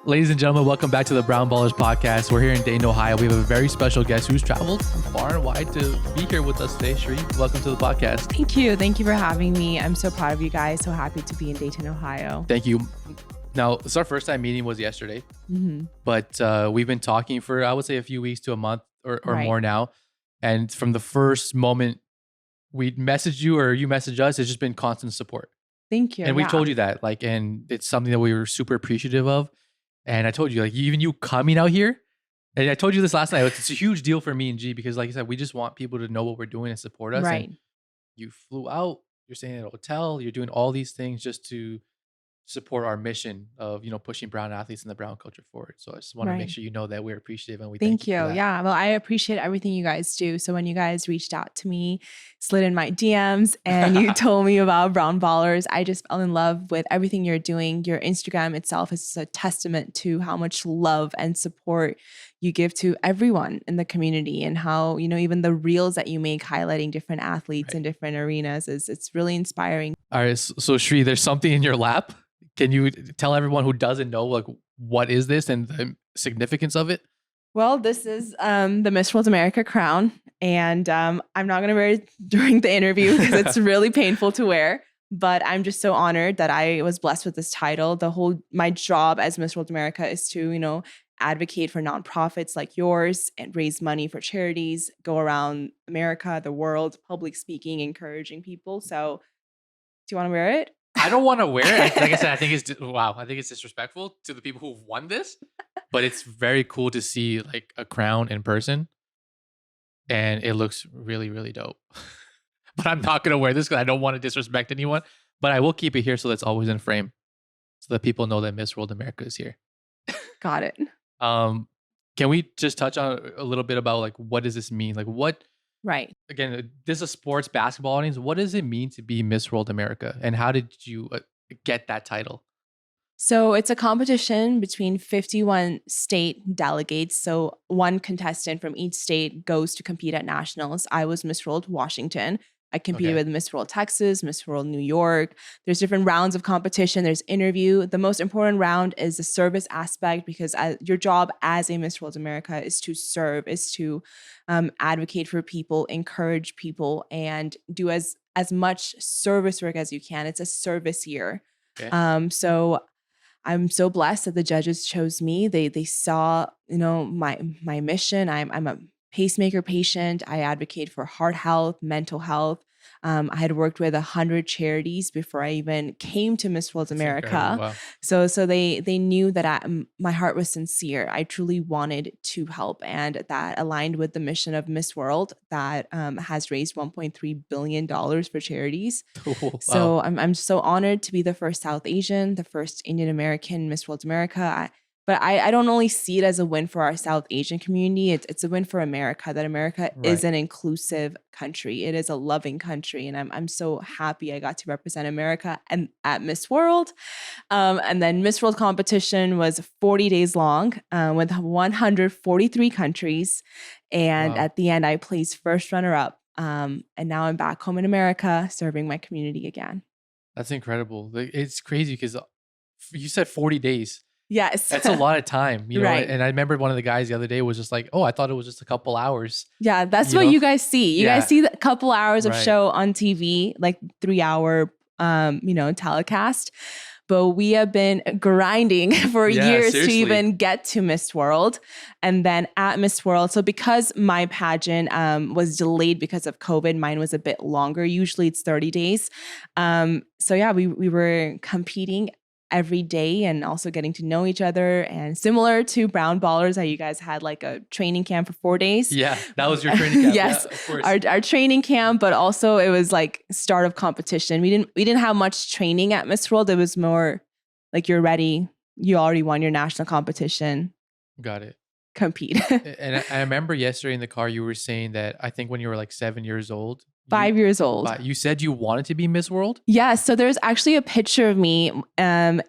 Ladies and gentlemen, welcome back to the Brown Ballers podcast. We're here in Dayton, Ohio. We have a very special guest who's traveled far and wide to be here with us today. Shree, welcome to the podcast. Thank you. Thank you for having me. I'm so proud of you guys. So happy to be in Dayton, Ohio. Thank you. Now, it's our first time meeting was yesterday, but we've been talking for, I would say, a few weeks to a month or more now. And from the first moment we messaged you or you messaged us, it's just been constant support. Thank you. And we told you that, and it's something that we were super appreciative of. And I told you, even you coming out here, and I told you this last night, it's a huge deal for me and G because, like I said, we just want people to know what we're doing and support us. Right. And you flew out, you're staying at a hotel, you're doing all these things just to support our mission of, pushing brown athletes and the brown culture forward. So I just want to make sure you know that we're appreciative and we thank you. For that. Yeah. Well, I appreciate everything you guys do. So when you guys reached out to me, slid in my DMs and you told me about Brown Ballers, I just fell in love with everything you're doing. Your Instagram itself is a testament to how much love and support you give to everyone in the community and how, even the reels that you make highlighting different athletes in different arenas it's really inspiring. All right. So Shree, there's something in your lap. Can you tell everyone who doesn't know, what is this and the significance of it? Well, this is the Miss World America crown. And I'm not going to wear it during the interview because it's really painful to wear. But I'm just so honored that I was blessed with this title. My job as Miss World America is to, advocate for nonprofits like yours and raise money for charities, go around America, the world, public speaking, encouraging people. So do you want to wear it? I don't want to wear it. Like I said, I think it's disrespectful to the people who've won this, but it's very cool to see a crown in person, and it looks really, really dope. But I'm not gonna wear this because I don't want to disrespect anyone. But I will keep it here so that's always in frame, so that people know that Miss World America is here. Got it. Can we just touch on a little bit about what does this mean? What? Right. Again, this is a sports basketball audience. What does it mean to be Miss World America? And how did you get that title? So it's a competition between 51 state delegates. So one contestant from each state goes to compete at nationals. I was Miss World Washington. I competed with Miss World Texas, Miss World New York. There's different rounds of competition. There's interview. The most important round is the service aspect because your job as a Miss World America is to serve, is to advocate for people, encourage people, and do as much service work as you can. It's a service year. Okay. So I'm so blessed that the judges chose me. They saw, my mission. I'm a pacemaker patient. I advocate for heart health, mental health. I had worked with 100 charities before I even came to Miss World America. Wow. So they knew that my heart was sincere. I truly wanted to help, and that aligned with the mission of Miss World that has raised $1.3 billion for charities. Oh, wow. So I'm so honored to be the first South Asian, the first Indian American Miss World America. But I don't only see it as a win for our South Asian community. It's a win for America, that America is an inclusive country. It is a loving country. And I'm so happy I got to represent America and at Miss World. And then Miss World competition was 40 days long with 143 countries. And at the end, I placed first runner up. And now I'm back home in America serving my community again. That's incredible. It's crazy because you said 40 days. Yes. That's a lot of time, right. And I remember one of the guys the other day was just like, oh, I thought it was just a couple hours. Yeah, that's what you guys see. You guys see a couple hours of show on TV, 3-hour, telecast. But we have been grinding for years to even get to Miss World. And then at Miss World, so because my pageant was delayed because of COVID, mine was a bit longer. Usually it's 30 days. We were competing every day and also getting to know each other, and similar to Brown Ballers, how you guys had a training camp for 4 days. Yeah, that was your training camp. Yes, yeah, of course. Our training camp, but also it was start of competition. We didn't have much training at Miss World. It was more you're ready. You already won your national competition. Got it. Compete. And I remember yesterday in the car, you were saying that I think when you were 7 years old, 5 years old. You said you wanted to be Miss World? Yeah. So there's actually a picture of me when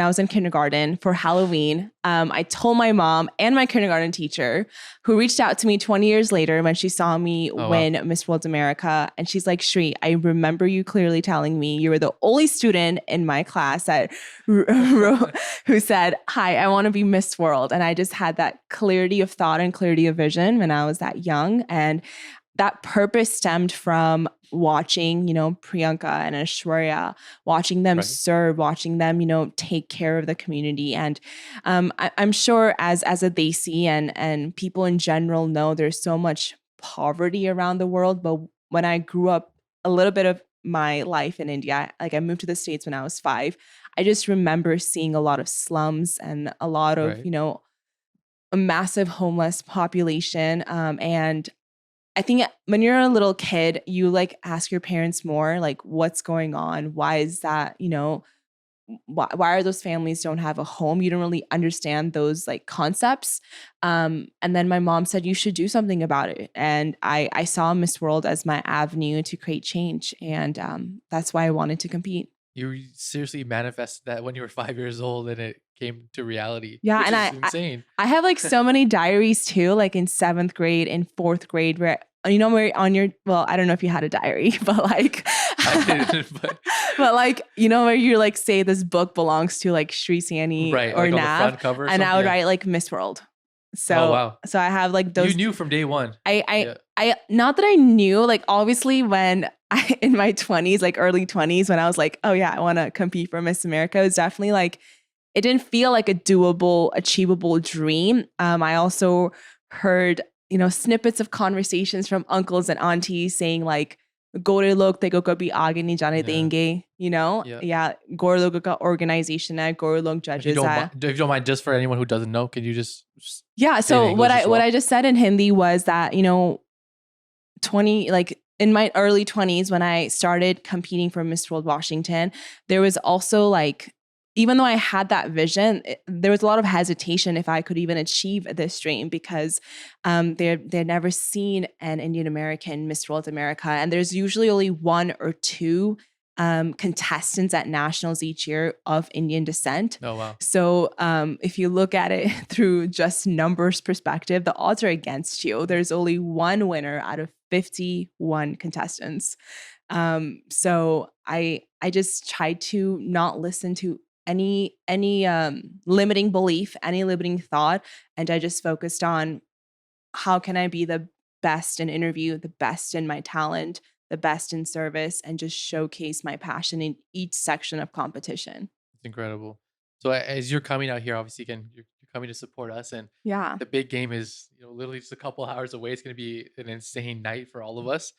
I was in kindergarten for Halloween. I told my mom and my kindergarten teacher, who reached out to me 20 years later when she saw me win Miss World America. And she's like, Shree, I remember you clearly telling me you were the only student in my class that who said, hi, I want to be Miss World. And I just had that clarity of thought and clarity of vision when I was that young. And that purpose stemmed from watching, Priyanka and Aishwarya, watching them serve, watching them, take care of the community. And I'm sure as a Desi and people in general know there's so much poverty around the world. But when I grew up, a little bit of my life in India, like I moved to the States when I was 5, I just remember seeing a lot of slums and a lot of, a massive homeless population. And I think when you're a little kid, you like ask your parents more like, what's going on? Why is that, why are those families don't have a home? You don't really understand those like concepts. And then my mom said, you should do something about it. And I saw Miss World as my avenue to create change. And that's why I wanted to compete. You seriously manifested that when you were 5 years old and it came to reality. Yeah. Which And is insane. I have like so many diaries too, like in 7th grade and 4th grade where, where on your, well, I don't know if you had a diary, but like, I didn't, but like, where you like say this book belongs to like Shree Saini or like Nav, on the front cover and I would write like Miss World. So, so I have like those. You knew from day one. I not that I knew, like obviously when in my 20s, like early 20s, when I was like, oh yeah, I want to compete for Miss America, it was definitely like, it didn't feel like a doable, achievable dream. I also heard, snippets of conversations from uncles and aunties saying like, Gore log te ko kabhi aage nahi jane denge, Yeah. Gore log ka organization hai, Gore log judges hai. If you don't mind, just for anyone who doesn't know, can you just so what I just said in Hindi was that, 20, like in my early 20s, when I started competing for Miss World Washington, there was also like, even though I had that vision, there was a lot of hesitation if I could even achieve this dream because they'd never seen an Indian American Miss World America. And there's usually only 1 or 2 contestants at nationals each year of Indian descent. Oh, wow. So if you look at it through just numbers perspective, the odds are against you. There's only 1 winner out of 51 contestants. So I just tried to not listen to any limiting belief, any limiting thought. And I just focused on how can I be the best in interview, the best in my talent, the best in service, and just showcase my passion in each section of competition. It's incredible. So as you're coming out here, obviously, again, you're coming to support us. And the big game is, literally just a couple hours away. It's going to be an insane night for all of us.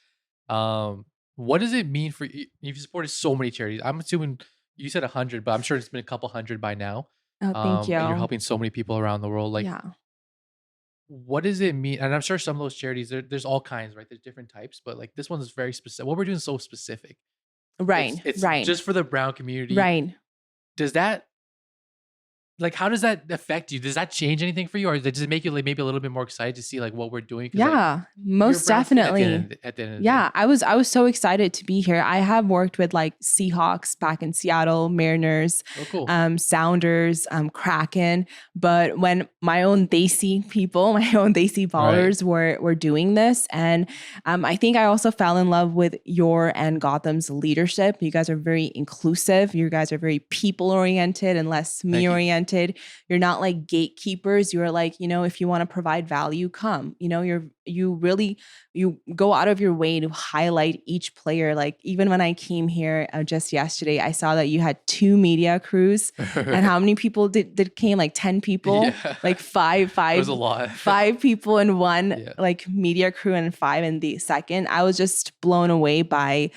What does it mean for you? You've supported so many charities. I'm assuming you said 100, but I'm sure it's been a couple hundred by now. Oh, thank you. And you're helping so many people around the world. Like, what does it mean? And I'm sure some of those charities, there's all kinds, right? There's different types, but like this one is very specific. What we're doing is so specific. Right. It's just for the brown community. Right. Does that, like, how does that affect you? Does that change anything for you? Or does it make you like maybe a little bit more excited to see like what we're doing? Yeah, most definitely. At the end of the day. I was so excited to be here. I have worked with like Seahawks back in Seattle, Mariners, Sounders, Kraken. But when my own Desi people, my own Desi ballers were doing this. And I think I also fell in love with your and Gotham's leadership. You guys are very inclusive. You guys are very people oriented and less me oriented. You're not like gatekeepers. You're like, if you want to provide value, come. You go out of your way to highlight each player. Like even when I came here just yesterday, I saw that you had 2 media crews. And how many people did came? Like 10 people, like five. It was a lot. 5 people in one like media crew and 5 in the second. I was just blown away by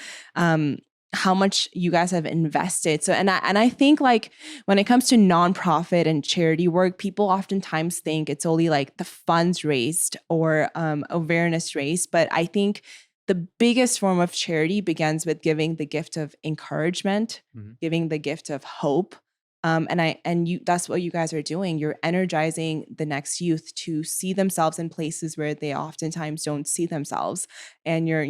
how much you guys have invested. So, and I think like when it comes to nonprofit and charity work, people oftentimes think it's only like the funds raised or awareness raised. But I think the biggest form of charity begins with giving the gift of encouragement, giving the gift of hope, And you, that's what you guys are doing. You're energizing the next youth to see themselves in places where they oftentimes don't see themselves. And you're,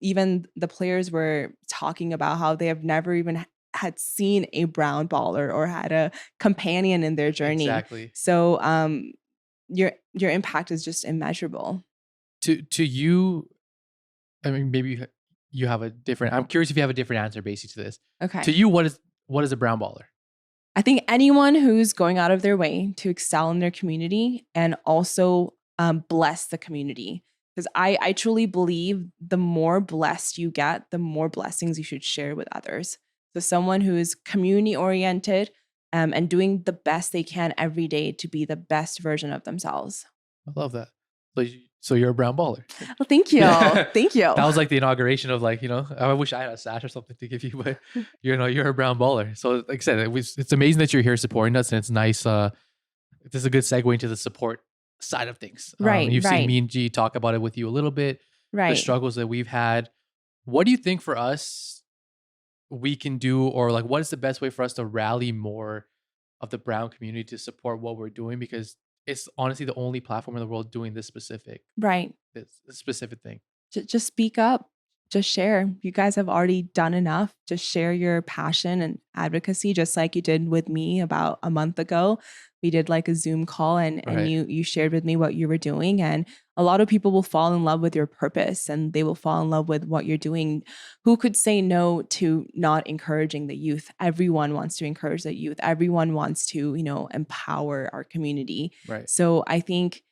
even the players were talking about how they have never even had seen a brown baller or had a companion in their journey. Exactly. So your impact is just immeasurable. To you, I mean, maybe you have a different. I'm curious if you have a different answer, basically, to this. Okay. To you, what is a brown baller? I think anyone who's going out of their way to excel in their community and also bless the community. Because I truly believe the more blessed you get, the more blessings you should share with others. So someone who is community oriented and doing the best they can every day to be the best version of themselves. I love that. So you're a brown baller. Well, thank you. Yeah. Thank you. That was like the inauguration of I wish I had a sash or something to give you, but you're a brown baller. So like I said, it's amazing that you're here supporting us, and it's nice. This is a good segue into the support side of things. Right. You've seen Right. me and G talk about it with you a little bit, the Right. struggles that we've had. What do you think for us we can do, or like what is the best way for us to rally more of the brown community to support what we're doing? Because it's honestly the only platform in the world doing Right. this specific thing. Just speak up. Just share. You guys have already done enough. Just share your passion and advocacy, just like you did with me about a month ago. We did like a Zoom call, and Right. you shared with me what you were doing. And a lot of people will fall in love with your purpose, and they will fall in love with what you're doing. Who could say no to not encouraging the youth? Everyone wants to encourage the youth. Everyone wants to, empower our community. Right. So I think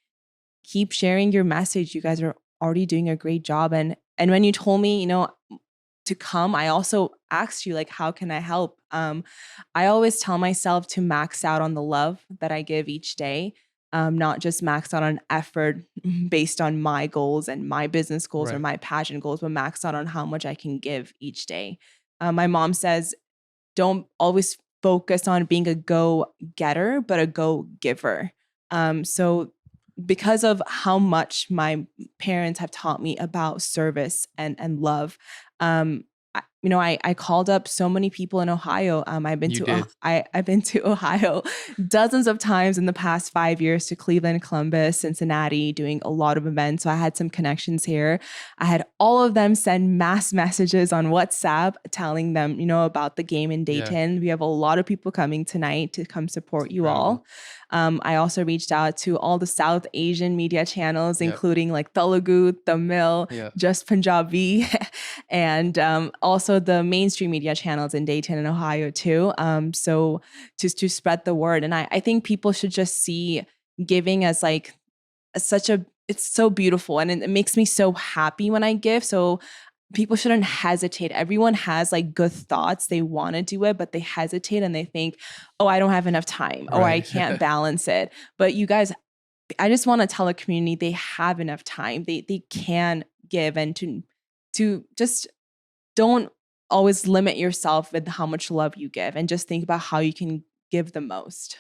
keep sharing your message. You guys are already doing a great job. And when you told me, to come, I also asked you, like, how can I help? I always tell myself to max out on the love that I give each day. Not just max out on effort based on my goals and my business goals or Right. my passion goals, but max out on how much I can give each day. My mom says, don't always focus on being a go getter, but a go giver. So because of how much my parents have taught me about service and love, I called up so many people in Ohio. I've been You to did. I've been to Ohio dozens of times in the past 5 years, to Cleveland, Columbus, Cincinnati, doing a lot of events. So I had some connections here. I had all of them send mass messages on WhatsApp telling them, about the game in Yeah. Dayton. We have a lot of people coming tonight to come support you Incredible. all. I also reached out to all the South Asian media channels, Yep. including like Telugu, Tamil, Yeah. Just Punjabi, and also the mainstream media channels in Dayton and Ohio too. So just to spread the word. And I think people should just see giving as like it's so beautiful, and it makes me so happy when I give. So people shouldn't hesitate. Everyone has like good thoughts. They want to do it, but they hesitate and they think, oh, I don't have enough time, or I Right. can't balance it. But you guys, I just want to tell the community they have enough time. They can give, and to just don't always limit yourself with how much love you give, and just think about how you can give the most.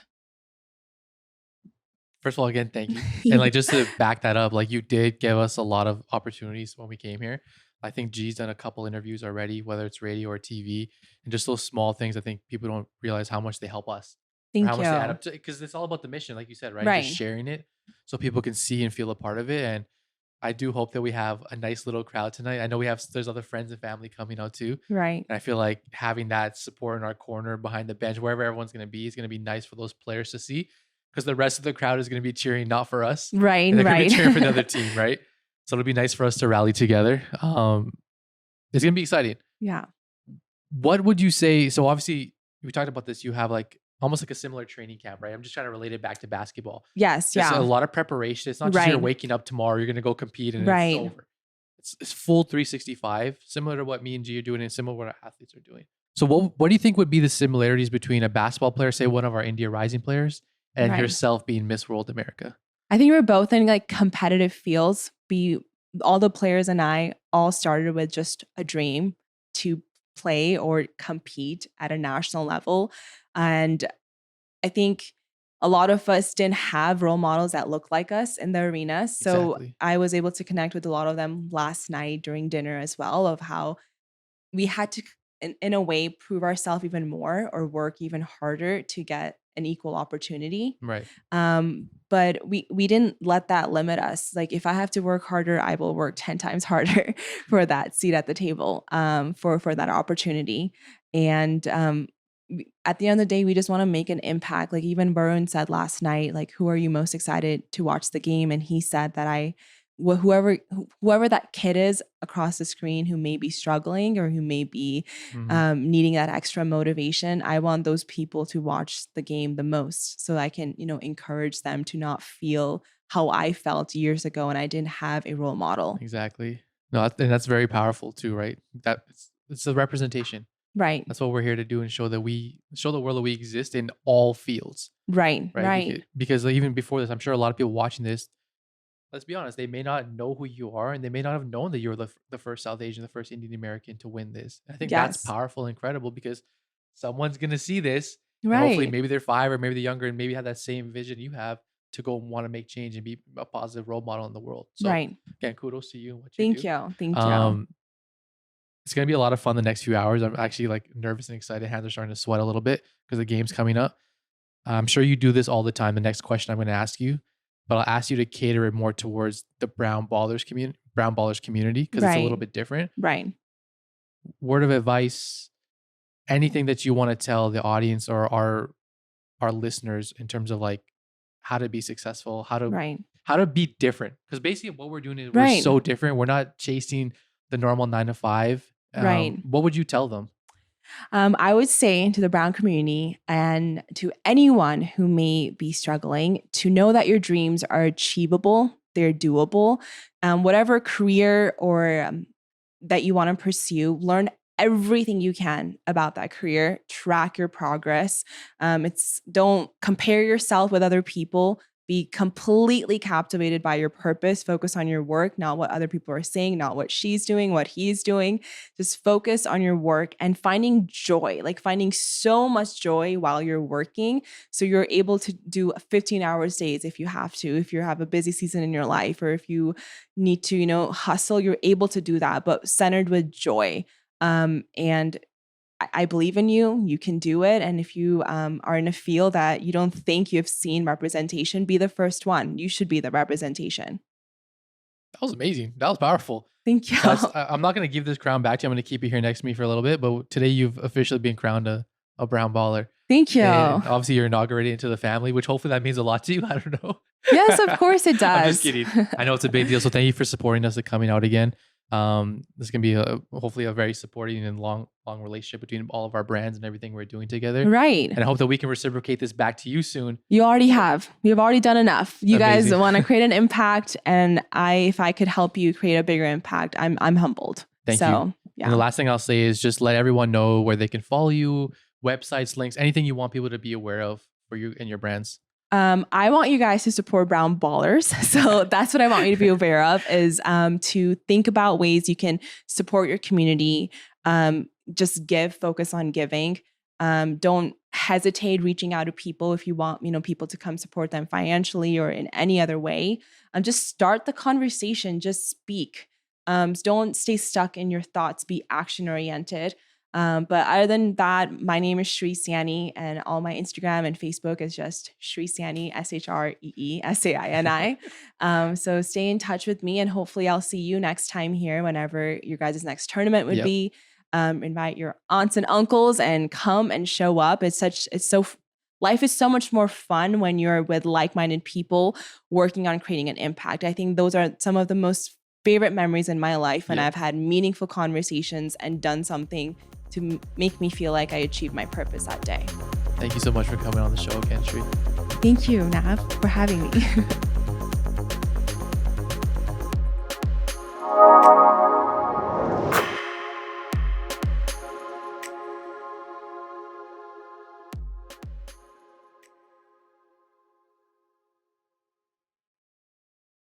First of all, again, thank you. And like just to back that up, like you did give us a lot of opportunities when we came here. I think G's done a couple interviews already, whether it's radio or TV, and just those small things. I think people don't realize how much they help us, or how Thank much they add you. up to. Because it's all about the mission, like you said, right? Just Right. sharing it so people can see and feel a part of it. And I do hope that we have a nice little crowd tonight. I know there's other friends and family coming out too. Right. And I feel like having that support in our corner behind the bench, wherever everyone's going to be, is going to be nice for those players to see, because the rest of the crowd is going to be cheering not for us, Right. and they're going to Right. be cheering for the other team, right? So it'll be nice for us to rally together. It's going to be exciting. Yeah. What would you say? So obviously, we talked about this. You have like almost like a similar training camp, right? I'm just trying to relate it back to basketball. Yes. It's a Yeah. lot of preparation. It's not just you're Right. waking up tomorrow, you're going to go compete, and Right. it's over. It's full 365, similar to what me and G are doing, and similar to what our athletes are doing. So what do you think would be the similarities between a basketball player, say one of our India Rising players, and Right. yourself being Miss World America? I think we're both in like competitive fields. All the players and I all started with just a dream to play or compete at a national level. And I think a lot of us didn't have role models that look like us in the arena. So Exactly. I was able to connect with a lot of them last night during dinner as well, of how we had to in a way prove ourselves even more or work even harder to get an equal opportunity. Right. But we didn't let that limit us. Like if I have to work harder, I will work 10 times harder for that seat at the table, for that opportunity. And at the end of the day, we just want to make an impact. Like even Varun said last night, like, who are you most excited to watch the game? And he said that whoever that kid is across the screen who may be struggling or who may be needing that extra motivation, I want those people to watch the game the most so I can, encourage them to not feel how I felt years ago and I didn't have a role model. Exactly. No, and that's very powerful too, right? That it's a representation. Right. That's what we're here to do and show the world that we exist in all fields. Right. Because even before this, I'm sure a lot of people watching this, let's be honest, they may not know who you are and they may not have known that you're the first South Asian, the first Indian American to win this. I think that's powerful and incredible because someone's going to see this. Right. And hopefully maybe they're 5 or maybe they're younger and maybe have that same vision you have to go and want to make change and be a positive role model in the world. So again, kudos to you and what you do. Thank you. It's going to be a lot of fun the next few hours. I'm actually like nervous and excited. Hands are starting to sweat a little bit because the game's coming up. I'm sure you do this all the time. The next question I'm going to ask you, but I'll ask you to cater it more towards the brown ballers community because it's a little bit different. Right. Word of advice, anything that you want to tell the audience or our listeners in terms of like how to be successful, how to be different. Because basically what we're doing is we're so different. We're not chasing the normal 9 to 5. What would you tell them? I would say to the brown community and to anyone who may be struggling to know that your dreams are achievable, they're doable. Whatever career or that you want to pursue, learn everything you can about that career, track your progress. Don't compare yourself with other people. Be completely captivated by your purpose. Focus on your work, not what other people are saying, not what she's doing, what he's doing. Just focus on your work and finding joy, like finding so much joy while you're working. So you're able to do 15-hour days if you have to, if you have a busy season in your life, or if you need to, hustle, you're able to do that, but centered with joy. And I believe in you. You can do it. And if you are in a field that you don't think you've seen representation, be the first one. You should be the representation. That was amazing. That was powerful. Thank you. I'm not going to give this crown back to you. I'm going to keep you here next to me for a little bit. But today you've officially been crowned a brown baller. Thank you. And obviously you're inaugurated into the family, which hopefully that means a lot to you. I don't know. Yes, of course it does. I'm just kidding. I know it's a big deal. So thank you for supporting us and coming out again. This is gonna be hopefully a very supporting and long relationship between all of our brands and everything we're doing together. Right. And I hope that we can reciprocate this back to you soon. You already have. You've already done enough. You guys want to create an impact, and if I could help you create a bigger impact, I'm humbled. Thank you. Yeah. And the last thing I'll say is just let everyone know where they can follow you, websites, links, anything you want people to be aware of for you and your brands. I want you guys to support brown ballers. So that's what I want you to be aware of is to think about ways you can support your community. Just focus on giving. Don't hesitate reaching out to people if you want, people to come support them financially or in any other way. Just start the conversation, just speak. Don't stay stuck in your thoughts, be action oriented. But other than that, my name is Shree Saini, and all my Instagram and Facebook is just Shree Saini, SHREE SAINI. So stay in touch with me, and hopefully I'll see you next time here whenever your guys' next tournament would be. Invite your aunts and uncles and come and show up. Life is so much more fun when you're with like-minded people working on creating an impact. I think those are some of the most favorite memories in my life when I've had meaningful conversations and done something to make me feel like I achieved my purpose that day. Thank you so much for coming on the show again, Shree. Thank you, Nav, for having me.